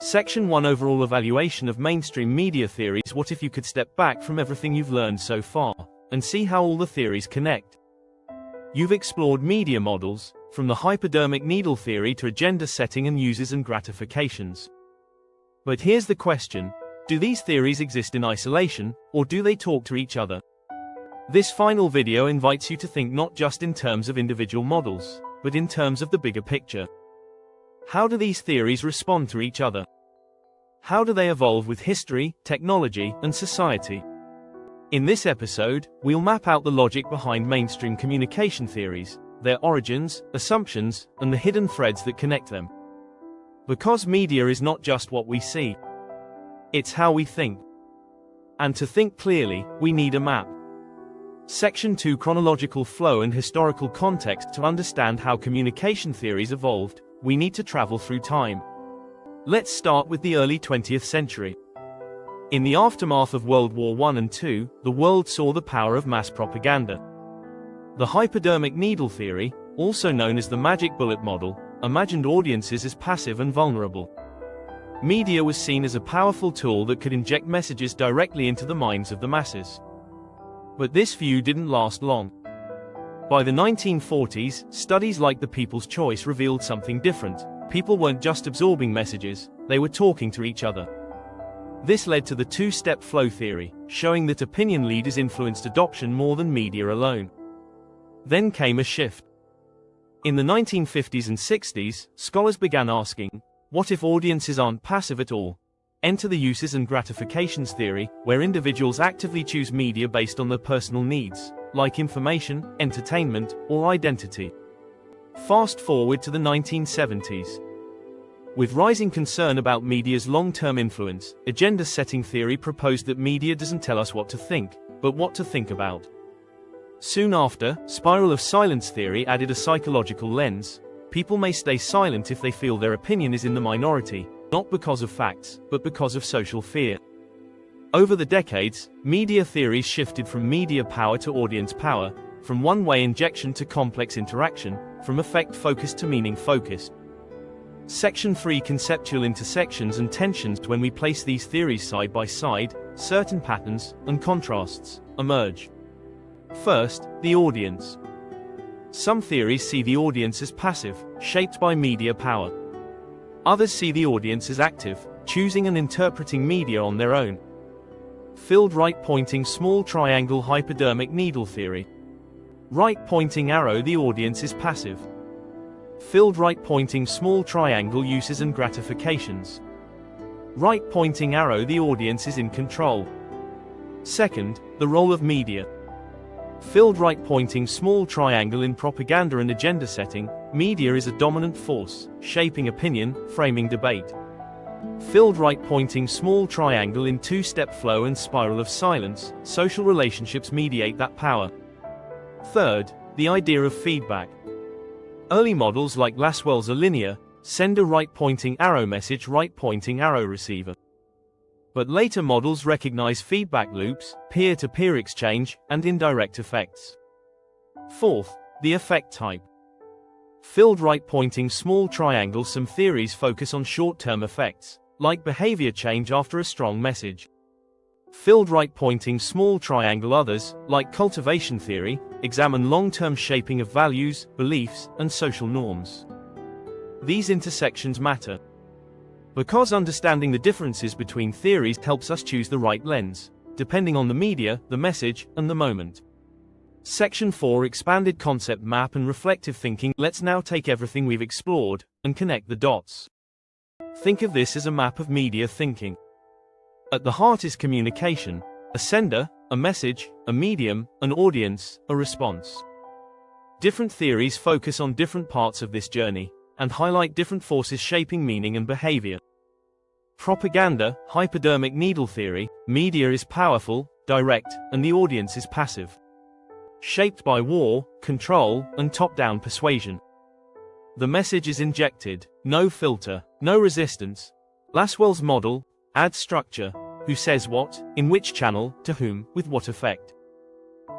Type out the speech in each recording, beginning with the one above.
Section 1 Overall Evaluation of Mainstream Media Theories. What if you could step back from everything you've learned so far, and see how all the theories connect? You've explored media models, from the hypodermic needle theory to agenda setting and uses and gratifications. But here's the question: do these theories exist in isolation, or do they talk to each other? This final video invites you to think not just in terms of individual models, but in terms of the bigger picture. How do these theories respond to each other? How do they evolve with history, technology, and society? In this episode, we'll map out the logic behind mainstream communication theories, their origins, assumptions, and the hidden threads that connect them. Because media is not just what we see. It's how we think. And to think clearly, we need a map. Section 2 Chronological Flow and Historical Context. To understand how communication theories evolved, we need to travel through time. Let's start with the early 20th century. In the aftermath of World War I and II, the world saw the power of mass propaganda. The hypodermic needle theory, also known as the magic bullet model, imagined audiences as passive and vulnerable. Media was seen as a powerful tool that could inject messages directly into the minds of the masses. But this view didn't last long. By the 1940s, studies like The People's Choice revealed something different. People weren't just absorbing messages, they were talking to each other. This led to the two-step flow theory, showing that opinion leaders influenced adoption more than media alone. Then came a shift. In the 1950s and 60s, scholars began asking, what if audiences aren't passive at all? Enter the uses and gratifications theory, where individuals actively choose media based on their personal needs, like information, entertainment, or identity. Fast forward to the 1970s. With rising concern about media's long-term influence, agenda-setting theory proposed that media doesn't tell us what to think, but what to think about. Soon after, spiral of silence theory added a psychological lens. People may stay silent if they feel their opinion is in the minority, not because of facts, but because of social fear. Over the decades, media theories shifted from media power to audience power, from one-way injection to complex interaction, from effect-focused to meaning-focused. Section 3 Conceptual Intersections and Tensions. When we place these theories side by side, certain patterns and contrasts emerge. First, the audience. Some theories see the audience as passive, shaped by media power. Others see the audience as active, choosing and interpreting media on their own. Filled right-pointing small triangle hypodermic needle theory. Right-pointing arrow, the audience is passive. Filled right-pointing small triangle, uses and gratifications. Right-pointing arrow, the audience is in control. Second, the role of media. Filled right-pointing small triangle, in propaganda and agenda setting, media is a dominant force, shaping opinion, framing debate. Filled right-pointing small triangle, in two-step flow and spiral of silence, social relationships mediate that power. Third, the idea of feedback. Early models like Laswell's are linear, sender right-pointing arrow message right-pointing arrow receiver. But later models recognize feedback loops, peer-to-peer exchange, and indirect effects. Fourth, the effect type. Filled right-pointing small triangle. Some theories focus on short-term effects, like behavior change after a strong message. Filled right-pointing small triangle. Others, like cultivation theory, examine long-term shaping of values, beliefs, and social norms. These intersections matter, because understanding the differences between theories helps us choose the right lens, depending on the media, the message, and the moment. Section 4 Expanded Concept Map and Reflective Thinking. Let's now take everything we've explored and connect the dots. Think of this as a map of media thinking. At the heart is communication: a sender, a message, a medium, an audience, a response. Different theories focus on different parts of this journey and highlight different forces shaping meaning and behavior. Propaganda, hypodermic needle theory: media is powerful, direct, and the audience is passive. Shaped by war, control, and top-down persuasion. The message is injected, no filter, no resistance. Laswell's model adds structure: who says what, in which channel, to whom, with what effect.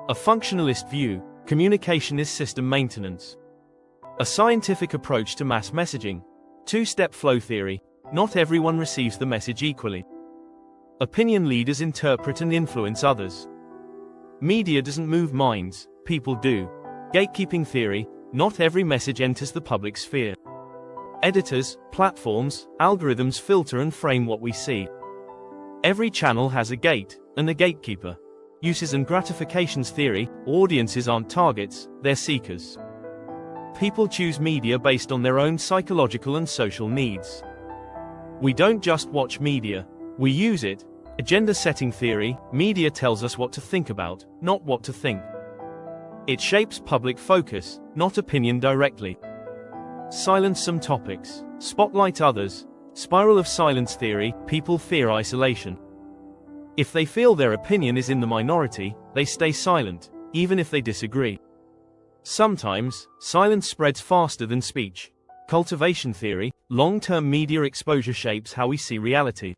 A functionalist view: communication is system maintenance. A scientific approach to mass messaging: two-step flow theory: not everyone receives the message equally. Opinion leaders interpret and influence others. Media doesn't move minds, people do. Gatekeeping theory, not every message enters the public sphere. Editors, platforms, algorithms filter and frame what we see. Every channel has a gate, and a gatekeeper. Uses and gratifications theory, audiences aren't targets, they're seekers. People choose media based on their own psychological and social needs. We don't just watch media, we use it. Agenda setting theory, media tells us what to think about, not what to think. It shapes public focus, not opinion directly. Silence some topics, spotlight others. Spiral of silence theory, people fear isolation. If they feel their opinion is in the minority, they stay silent, even if they disagree. Sometimes, silence spreads faster than speech. Cultivation theory, long-term media exposure shapes how we see reality.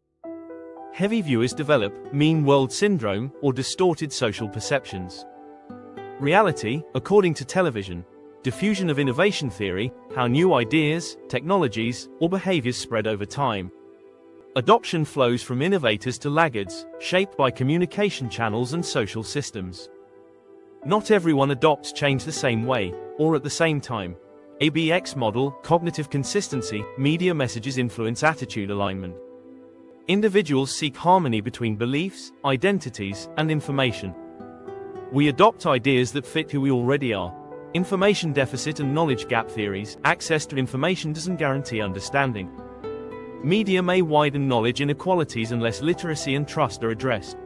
Heavy viewers develop mean world syndrome or distorted social perceptions. Reality, according to television. Diffusion of innovation theory, how new ideas, technologies, or behaviors spread over time. Adoption flows from innovators to laggards, shaped by communication channels and social systems. Not everyone adopts change the same way, or at the same time. ABX model, cognitive consistency, media messages influence attitude alignment. Individuals seek harmony between beliefs, identities, and information. We adopt ideas that fit who we already are. Information deficit and knowledge gap theories, access to information doesn't guarantee understanding. Media may widen knowledge inequalities unless literacy and trust are addressed.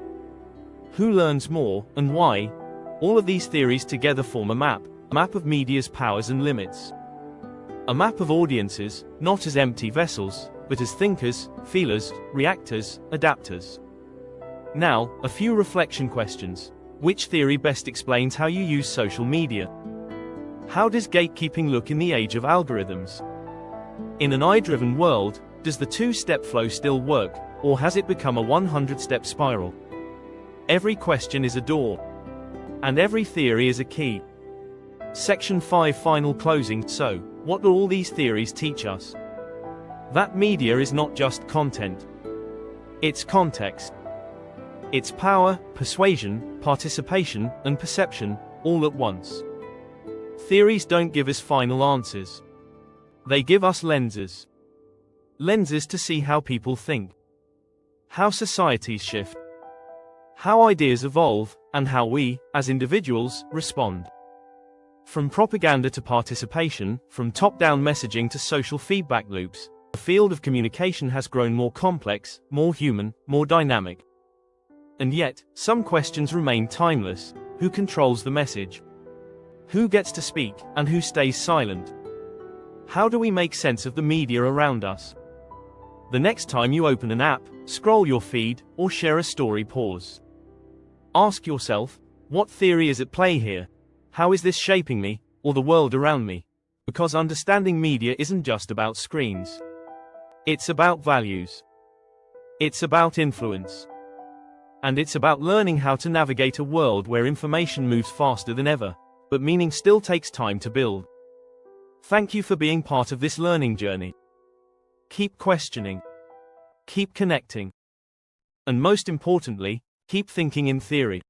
Who learns more, and why? All of these theories together form a map of media's powers and limits. A map of audiences, not as empty vessels, but as thinkers, feelers, reactors, adapters. Now, a few reflection questions. Which theory best explains how you use social media? How does gatekeeping look in the age of algorithms? In an eye-driven world, does the two-step flow still work, or has it become a 100-step spiral? Every question is a door. And every theory is a key. Section 5 Final closing. So, what do all these theories teach us? That media is not just content. It's context. It's power, persuasion, participation, and perception, all at once. Theories don't give us final answers. They give us lenses. Lenses to see how people think. How societies shift. How ideas evolve, and how we, as individuals, respond. From propaganda to participation, from top-down messaging to social feedback loops, the field of communication has grown more complex, more human, more dynamic. And yet, some questions remain timeless. Who controls the message? Who gets to speak, and who stays silent? How do we make sense of the media around us? The next time you open an app, scroll your feed, or share a story, pause. Ask yourself, what theory is at play here? How is this shaping me, or the world around me? Because understanding media isn't just about screens. It's about values. It's about influence. And it's about learning how to navigate a world where information moves faster than ever, but meaning still takes time to build. Thank you for being part of this learning journey. Keep questioning. Keep connecting. And most importantly, keep thinking in theory.